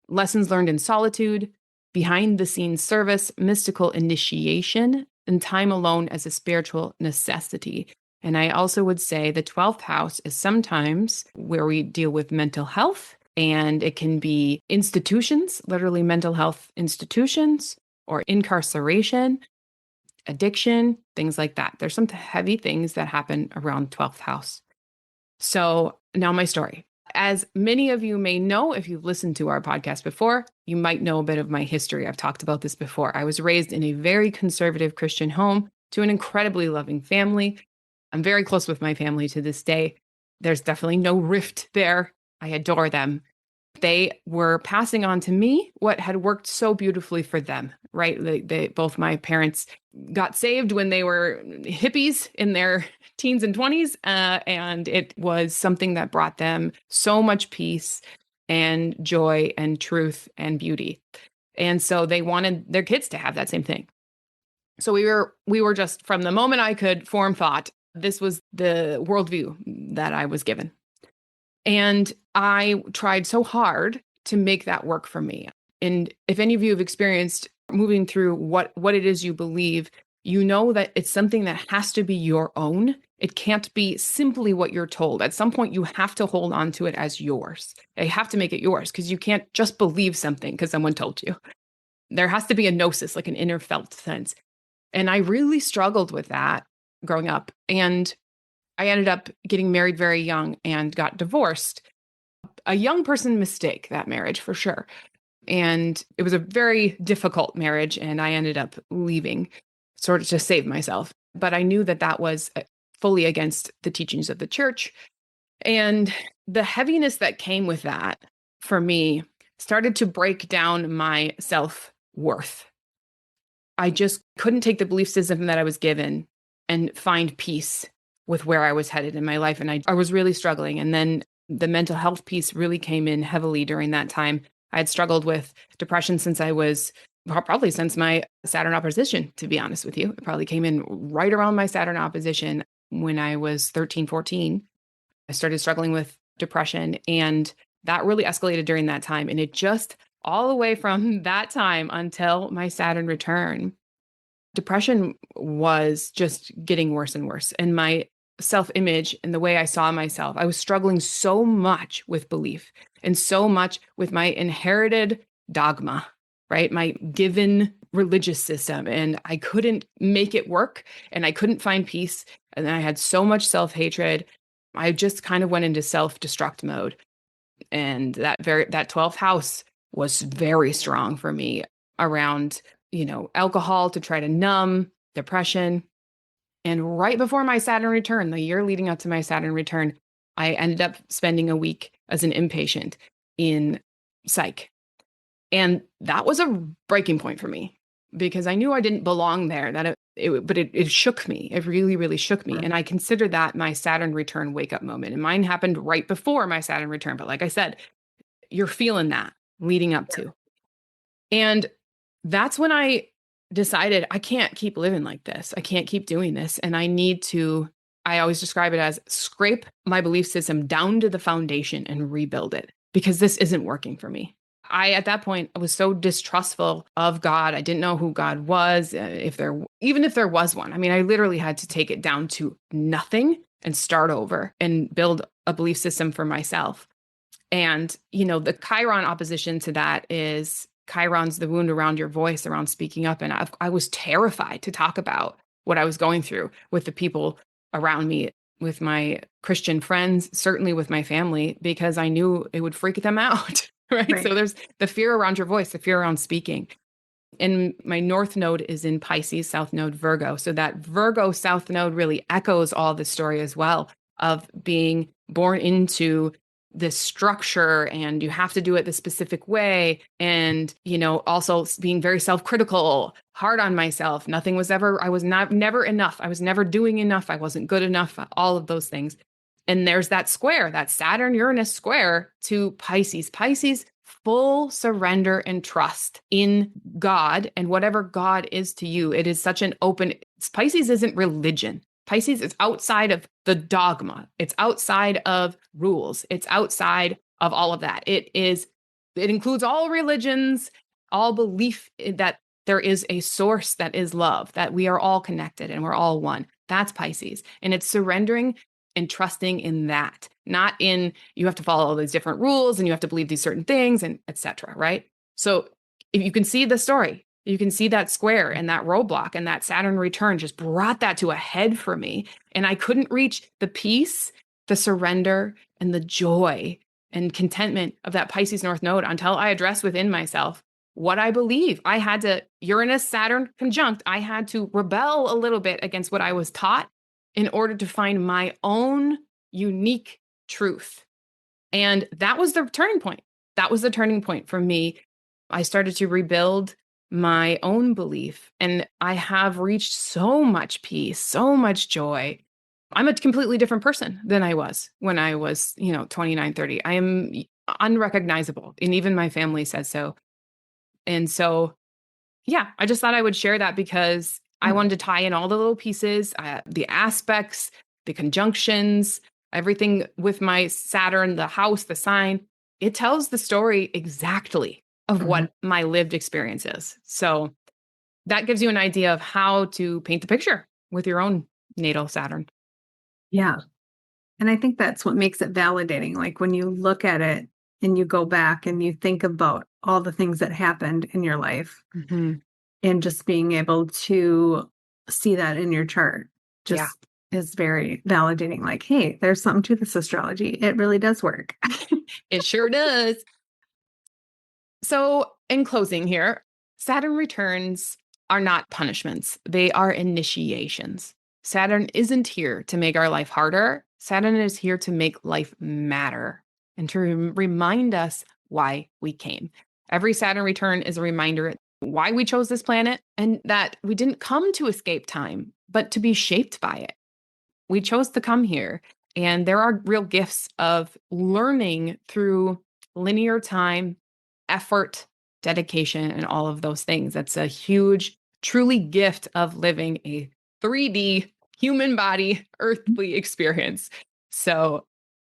lessons learned in solitude, behind the scenes service, mystical initiation, and time alone as a spiritual necessity. And I also would say the 12th house is sometimes where we deal with mental health, and it can be institutions, literally mental health institutions, or incarceration, addiction, things like that. There's some heavy things that happen around 12th house. So now my story. As many of you may know, if you've listened to our podcast before, you might know a bit of my history. I've talked about this before. I was raised in a very conservative Christian home to an incredibly loving family. I'm very close with my family to this day. There's definitely no rift there. I adore them. They were passing on to me what had worked so beautifully for them, right? They both my parents got saved when they were hippies in their teens and 20s. And it was something that brought them so much peace and joy and truth and beauty. And so they wanted their kids to have that same thing. So we were just, from the moment I could form thought, this was the worldview that I was given. And I tried so hard to make that work for me. And if any of you have experienced moving through what it is you believe, you know that it's something that has to be your own. It can't be simply what you're told. At some point, you have to hold on to it as yours. You have to make it yours because you can't just believe something because someone told you. There has to be a gnosis, like an inner felt sense. And I really struggled with that growing up. And I ended up getting married very young and got divorced. A young person mistake, that marriage, for sure. And it was a very difficult marriage, and I ended up leaving sort of to save myself. But I knew that that was fully against the teachings of the church. And the heaviness that came with that, for me, started to break down my self-worth. I just couldn't take the belief system that I was given and find peace with where I was headed in my life. And I was really struggling. And then the mental health piece really came in heavily during that time. I had struggled with depression since probably since my Saturn opposition, to be honest with you. It probably came in right around my Saturn opposition when I was 13, 14. I started struggling with depression, and that really escalated during that time. And it just all the way from that time until my Saturn return, depression was just getting worse and worse. And my self-image and the way I saw myself, I was struggling so much with belief and so much with my inherited dogma, right? My given religious system. And I couldn't make it work and I couldn't find peace. And then I had so much self-hatred. I just kind of went into self-destruct mode. And that 12th house was very strong for me around, alcohol to try to numb depression. And right before my Saturn return, the year leading up to my Saturn return, I ended up spending a week as an inpatient in psych. And that was a breaking point for me because I knew I didn't belong there, but it shook me. It really, really shook me. And I consider that my Saturn return wake-up moment. And mine happened right before my Saturn return. But like I said, you're feeling that leading up to. And that's when I decided I can't keep living like this. I can't keep doing this. And I always describe it as scrape my belief system down to the foundation and rebuild it because this isn't working for me. At that point, I was so distrustful of God. I didn't know who God was, even if there was one. I mean, I literally had to take it down to nothing and start over and build a belief system for myself. And, the Chiron opposition to that is Chiron's the wound around your voice, around speaking up. And I was terrified to talk about what I was going through with the people around me, with my Christian friends, certainly with my family, because I knew it would freak them out. Right. So there's the fear around your voice, the fear around speaking. And my North Node is in Pisces, South Node Virgo. So that Virgo South Node really echoes all the story as well of being born into this structure and you have to do it the specific way. And, also being very self-critical, hard on myself. I was never enough. I was never doing enough. I wasn't good enough, all of those things. And there's that square, that Saturn-Uranus square to Pisces. Pisces, full surrender and trust in God and whatever God is to you. It is such an Pisces isn't religion. Pisces is outside of the dogma. It's outside of rules. It's outside of all of that. It includes all religions, all belief that there is a source that is love, that we are all connected and we're all one. That's Pisces. And it's surrendering and trusting in that, not in you have to follow all these different rules and you have to believe these certain things and etc. Right? So if you can see the story, you can see that square and that roadblock and that Saturn return just brought that to a head for me. And I couldn't reach the peace, the surrender, and the joy and contentment of that Pisces North Node until I addressed within myself what I believe. I had to, Uranus, Saturn conjunct, I had to rebel a little bit against what I was taught in order to find my own unique truth. And that was the turning point. That was the turning point for me. I started to rebuild my own belief, and I have reached so much peace, so much joy. I'm a completely different person than I was when I was, 29, 30. I am unrecognizable, and even my family says so. And so, yeah, I just thought I would share that because I wanted to tie in all the little pieces, the aspects, the conjunctions, everything with my Saturn, the house, the sign. It tells the story exactly of what my lived experience is. So that gives you an idea of how to paint the picture with your own natal Saturn. Yeah. And I think that's what makes it validating. Like when you look at it and you go back and you think about all the things that happened in your life and just being able to see that in your chart is very validating. Like, hey, there's something to this astrology. It really does work. It sure does. So in closing here, Saturn returns are not punishments. They are initiations. Saturn isn't here to make our life harder. Saturn is here to make life matter and to remind us why we came. Every Saturn return is a reminder why we chose this planet and that we didn't come to escape time, but to be shaped by it. We chose to come here, and there are real gifts of learning through linear time, effort, dedication, and all of those things. That's a huge, truly gift of living a 3D human body, earthly experience. So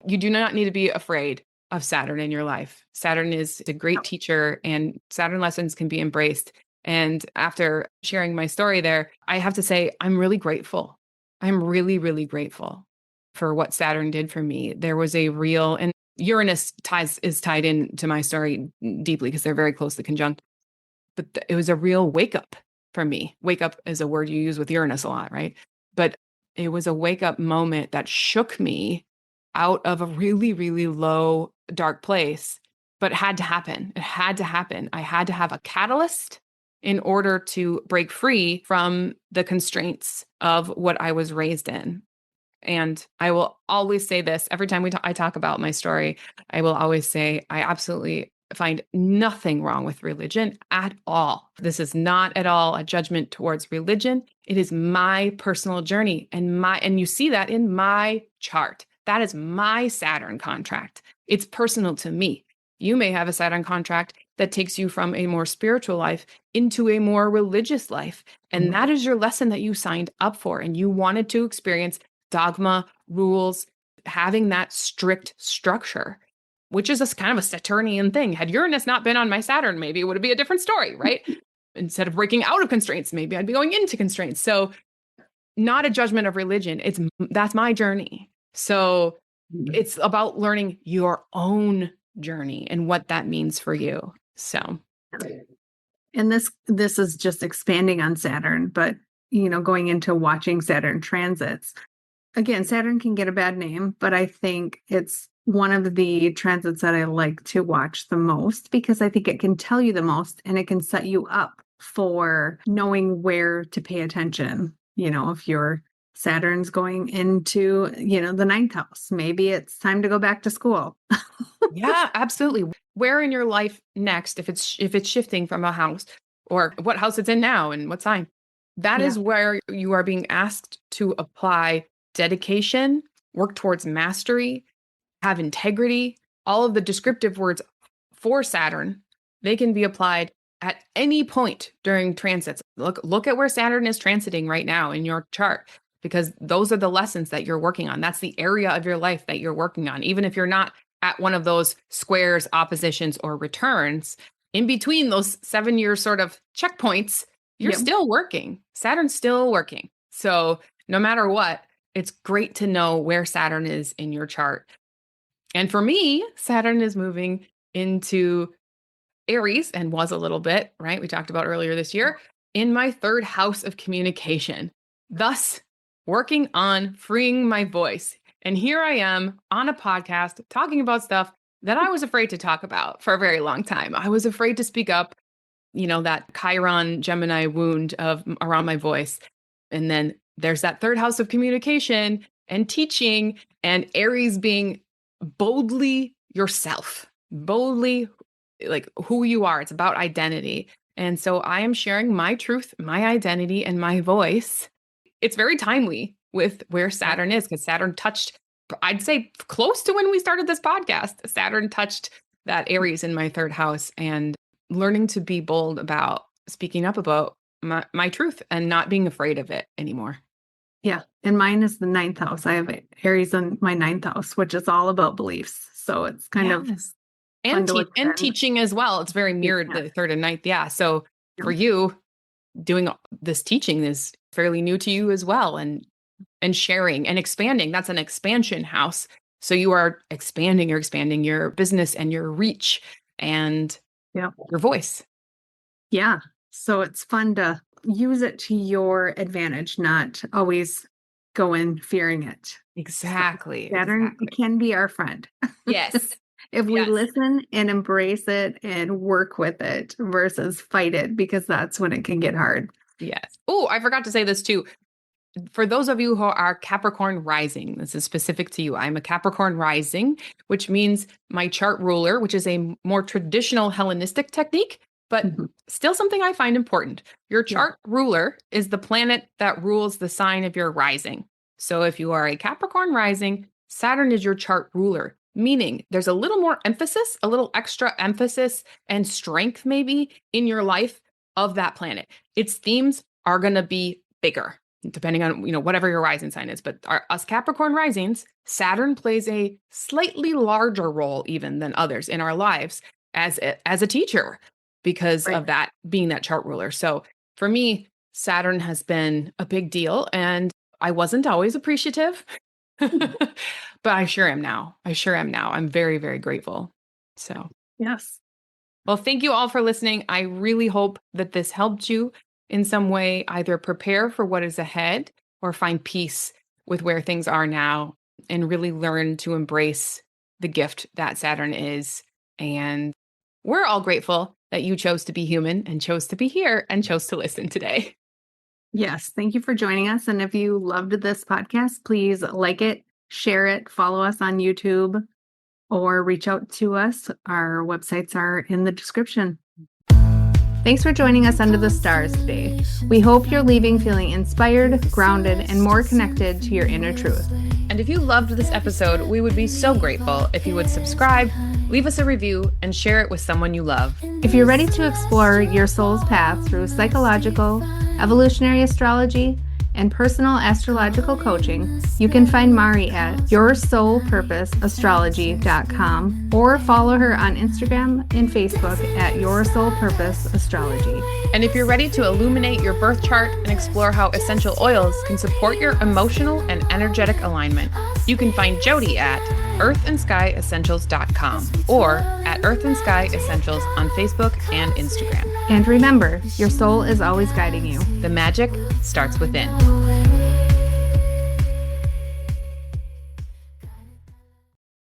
you do not need to be afraid of Saturn in your life. Saturn is a great teacher, and Saturn lessons can be embraced And after sharing my story there, I have to say, I'm really grateful. I'm really, really grateful for what Saturn did for me. There was a real, and Uranus is tied into my story deeply because they're very closely conjunct. But it was a real wake up for me. Wake up is a word you use with Uranus a lot, right? But it was a wake up moment that shook me out of a really, really low, dark place, but it had to happen. It had to happen. I had to have a catalyst in order to break free from the constraints of what I was raised in. And I will always say this every time I talk about my story. I will always say I absolutely find nothing wrong with religion at all. This is not at all a judgment towards religion. It is my personal journey, and you see that in my chart. That is my Saturn contract. It's personal to me. You may have a Saturn contract that takes you from a more spiritual life into a more religious life. And that is your lesson that you signed up for. And you wanted to experience dogma, rules, having that strict structure, which is a kind of a Saturnian thing. Had Uranus not been on my Saturn, maybe it would be a different story, right? Instead of breaking out of constraints, maybe I'd be going into constraints. So not a judgment of religion. That's my journey. So it's about learning your own journey and what that means for you. So, and this is just expanding on Saturn, but going into watching Saturn transits. Again, Saturn can get a bad name, but I think it's one of the transits that I like to watch the most because I think it can tell you the most and it can set you up for knowing where to pay attention. If your Saturn's going into, the ninth house, maybe it's time to go back to school. Yeah, absolutely. Where in your life next, if it's shifting from a house or what house it's in now and what sign, that is where you are being asked to apply dedication, work towards mastery, have integrity. All of the descriptive words for Saturn, they can be applied at any point during transits. Look at where Saturn is transiting right now in your chart, because those are the lessons that you're working on. That's the area of your life that you're working on. Even if you're not at one of those squares, oppositions, or returns, in between those 7-year sort of checkpoints, you're still working. Saturn's still working. So no matter what, it's great to know where Saturn is in your chart. And for me, Saturn is moving into Aries and was a little bit, right? We talked about earlier this year in my third house of communication, thus working on freeing my voice. And here I am on a podcast talking about stuff that I was afraid to talk about for a very long time. I was afraid to speak up, that Chiron Gemini wound around my voice. And then there's that third house of communication and teaching, and Aries being boldly yourself, boldly like who you are. It's about identity. And so I am sharing my truth, my identity, and my voice. It's very timely with where Saturn is, because Saturn touched, I'd say close to when we started this podcast, Saturn touched that Aries in my third house, and learning to be bold about speaking up about my truth and not being afraid of it anymore. Yeah. And mine is the ninth house. I have Aries in my ninth house, which is all about beliefs. So it's kind of and teaching as well. It's very mirrored the third and ninth. Yeah. So for you, doing this teaching is fairly new to you as well, and sharing and expanding. That's an expansion house. So you are expanding your business and your reach and your voice. Yeah. So it's fun to use it to your advantage, not always go in fearing it. Exactly. So Saturn can be our friend. Yes. If we listen and embrace it and work with it versus fight it, because that's when it can get hard. Yes. Oh, I forgot to say this too. For those of you who are Capricorn rising, this is specific to you. I'm a Capricorn rising, which means my chart ruler, which is a more traditional Hellenistic technique, but still something I find important. Your chart ruler is the planet that rules the sign of your rising. So if you are a Capricorn rising, Saturn is your chart ruler, meaning there's a little more emphasis, a little extra emphasis and strength maybe in your life of that planet. Its themes are going to be bigger, depending on, whatever your rising sign is. But us Capricorn risings, Saturn plays a slightly larger role even than others in our lives as a teacher. because of that being that chart ruler. So for me, Saturn has been a big deal, and I wasn't always appreciative, but I sure am now. I'm very, very grateful. So, yes. Well, thank you all for listening. I really hope that this helped you in some way, either prepare for what is ahead or find peace with where things are now and really learn to embrace the gift that Saturn is. And we're all grateful that you chose to be human and chose to be here and chose to listen today. Yes. Thank you for joining us. And if you loved this podcast, please like it, share it, follow us on YouTube, or reach out to us. Our websites are in the description. Thanks for joining us under the stars today. We hope you're leaving feeling inspired, grounded, and more connected to your inner truth. And if you loved this episode, we would be so grateful if you would subscribe, leave us a review, and share it with someone you love. If you're ready to explore your soul's path through psychological, evolutionary astrology, and personal astrological coaching, you can find Mari at yoursoulpurposeastrology.com or follow her on Instagram and Facebook at Your Soul Purpose Astrology. And if you're ready to illuminate your birth chart and explore how essential oils can support your emotional and energetic alignment, you can find Jody at earthandskyessentials.com or at Earth and Sky Essentials on Facebook and Instagram. And remember, your soul is always guiding you. The magic starts within. away.